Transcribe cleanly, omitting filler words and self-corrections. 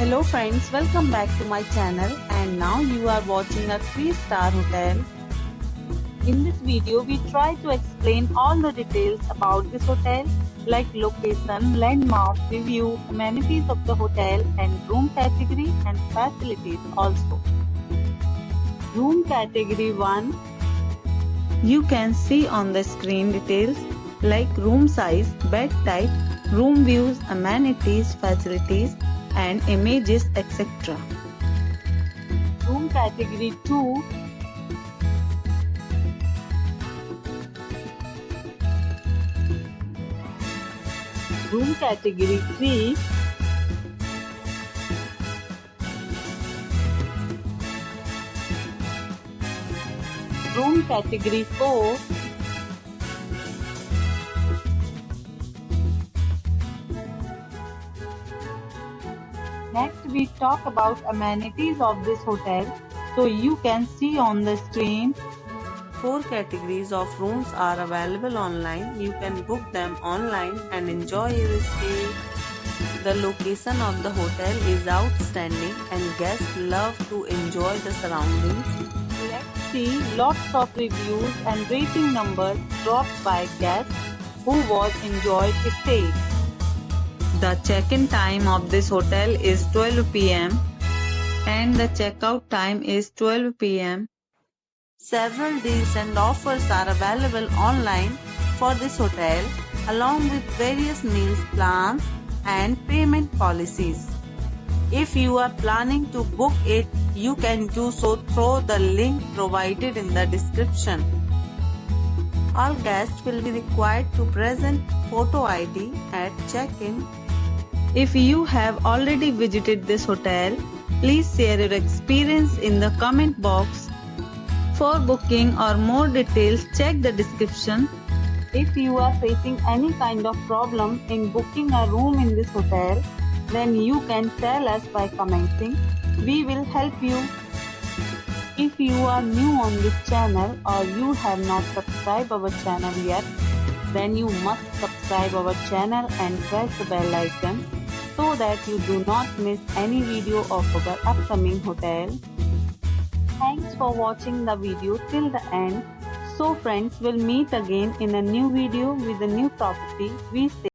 Hello friends, welcome back to my channel and now you are watching a 3-star hotel. In this video, we try to explain all the details about this hotel like location, landmark, review, amenities of the hotel and room category and facilities also. Room category 1. You can see on the screen details like room size, bed type, room views, amenities, facilities and images, etc. Room category 2. Room category 3. Room category 4. Next we talk about amenities of this hotel. So you can see on the screen. 4 categories of rooms are available online. You can book them online and enjoy your stay. The location of the hotel is outstanding and guests love to enjoy the surroundings. Let's see lots of reviews and rating numbers dropped by guests who was enjoyed stay. The check-in time of this hotel is 12 p.m. and the checkout time is 12 p.m. Several deals and offers are available online for this hotel along with various meals plans and payment policies. If you are planning to book it, you can do so through the link provided in the description. All guests will be required to present photo ID at check-in. If you have already visited this hotel, please share your experience in the comment box. For booking or more details, check the description. If you are facing any kind of problem in booking a room in this hotel, then you can tell us by commenting. We will help you. If you are new on this channel or you have not subscribed our channel yet, then you must subscribe our channel and press the bell icon so that you do not miss any video of our upcoming hotel. Thanks for watching the video till the end. So friends, we'll meet again in a new video with a new property. We stay